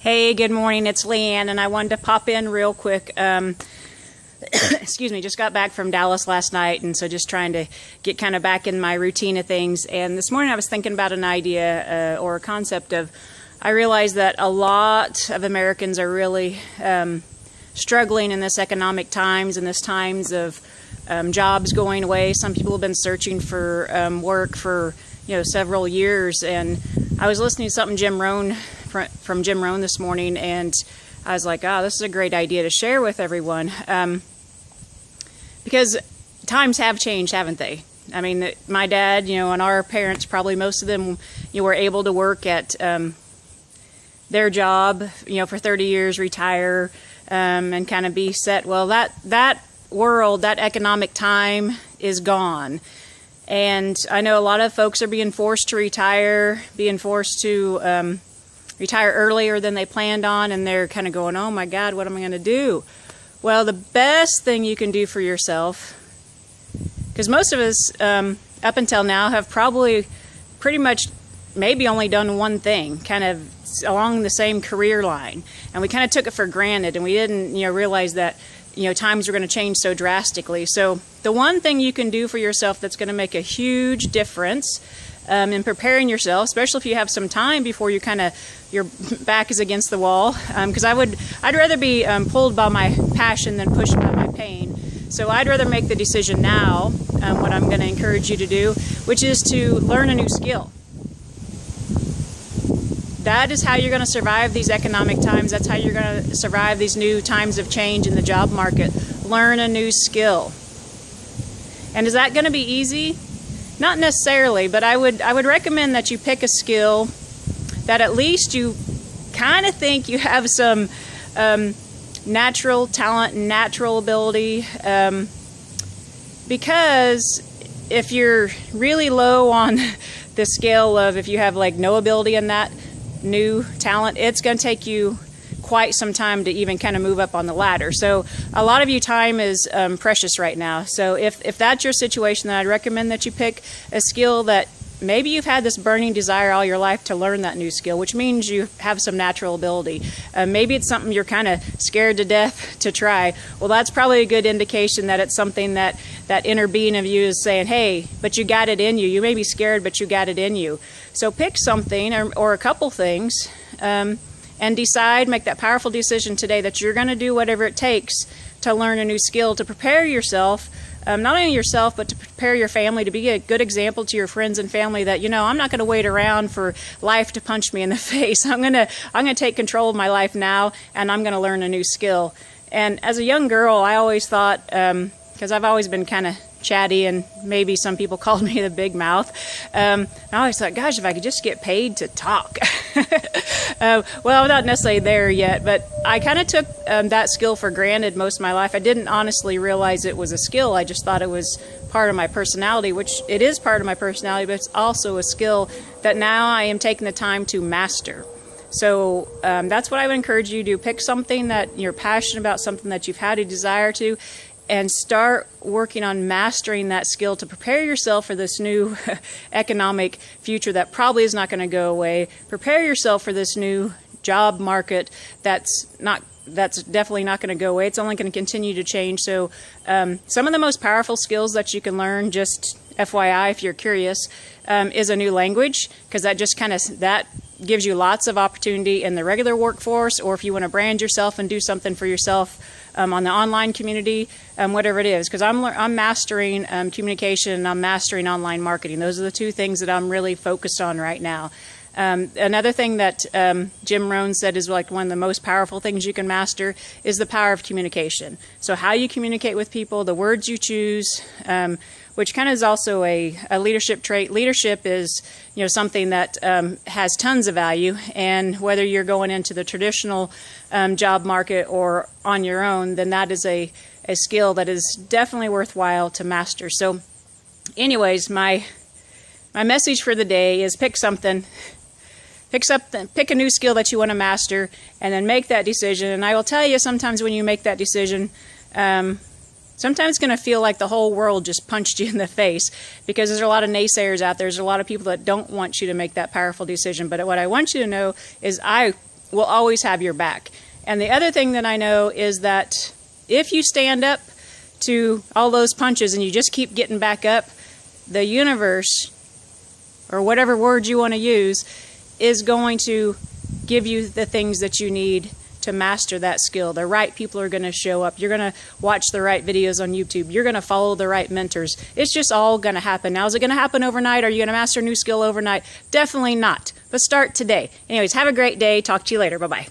Hey, good morning. It's Leanne, and I wanted to pop in real quick. Excuse me, just got back from Dallas last night, and so just trying to get kind of back in my routine of things. And this morning I was thinking about an idea or a concept of, I realized that a lot of Americans are really struggling in this economic times, and this times of jobs going away. Some people have been searching for work for several years, and I was listening to something from Jim Rohn this morning, and I was like, oh, this is a great idea to share with everyone, because times have changed, haven't they? I mean, my dad, and our parents, probably most of them, were able to work at their job, for 30 years, retire, and kind of be set. Well, that world, that economic time is gone. And I know a lot of folks are being forced to retire, being forced to retire earlier than they planned on, and they're kind of going, oh my God, what am I going to do? Well, the best thing you can do for yourself, because most of us up until now have probably pretty much maybe only done one thing, kind of along the same career line, and we kind of took it for granted, and we didn't realize that times were going to change so drastically. So the one thing you can do for yourself that's going to make a huge difference in preparing yourself, especially if you have some time before you your back is against the wall, because I'd rather be pulled by my passion than pushed by my pain. So I'd rather make the decision now, what I'm going to encourage you to do, which is to learn a new skill. That is how you're going to survive these economic times. That's how you're going to survive these new times of change in the job market. Learn a new skill. And is that going to be easy? Not necessarily, but I would recommend that you pick a skill that at least you kind of think you have some natural talent and natural ability, because if you're really low on the scale of, if you have like no ability in that new talent, it's going to take you quite some time to even kind of move up on the ladder. So a lot of you, time is precious right now. So if that's your situation, then I'd recommend that you pick a skill that maybe you've had this burning desire all your life to learn that new skill, which means you have some natural ability. Maybe it's something you're kind of scared to death to try. Well, that's probably a good indication that it's something that inner being of you is saying, hey, but you got it in you. You may be scared, but you got it in you. So pick something or a couple things, and decide, make that powerful decision today that you're going to do whatever it takes to learn a new skill, to prepare yourself, not only yourself, but to prepare your family, to be a good example to your friends and family that, I'm not going to wait around for life to punch me in the face. I'm going to take control of my life now, and I'm going to learn a new skill. And as a young girl, I always thought, because I've always been kind of chatty, and maybe some people called me the big mouth. I always thought, gosh, if I could just get paid to talk. Well, I'm not necessarily there yet, but I kind of took that skill for granted most of my life. I didn't honestly realize it was a skill. I just thought it was part of my personality, which it is part of my personality, but it's also a skill that now I am taking the time to master. So that's what I would encourage you to do. Pick something that you're passionate about, something that you've had a desire to, and start working on mastering that skill to prepare yourself for this new economic future that probably is not going to go away. Prepare yourself for this new job market that's definitely not going to go away. It's only going to continue to change. So some of the most powerful skills that you can learn, just FYI if you're curious, is a new language, because that just that gives you lots of opportunity in the regular workforce, or if you want to brand yourself and do something for yourself on the online community, whatever it is, because I'm mastering communication, and I'm mastering online marketing. Those are the two things that I'm really focused on right now. Another thing that Jim Rohn said is like one of the most powerful things you can master is the power of communication. So how you communicate with people, the words you choose, which kind of is also a leadership trait. Leadership is something that has tons of value, and whether you're going into the traditional job market or on your own, then that is a skill that is definitely worthwhile to master. So anyways, my message for the day is pick something. Pick a new skill that you want to master, and then make that decision. And I will tell you, sometimes when you make that decision, sometimes it's going to feel like the whole world just punched you in the face, because there's a lot of naysayers out there. There's a lot of people that don't want you to make that powerful decision. But what I want you to know is I will always have your back. And the other thing that I know is that if you stand up to all those punches and you just keep getting back up, the universe, or whatever word you want to use, is going to give you the things that you need to master that skill. The right people are going to show up. You're going to watch the right videos on YouTube. You're going to follow the right mentors. It's just all going to happen. Now, is it going to happen overnight? Are you going to master a new skill overnight? Definitely not. But start today. Anyways, have a great day. Talk to you later. Bye-bye.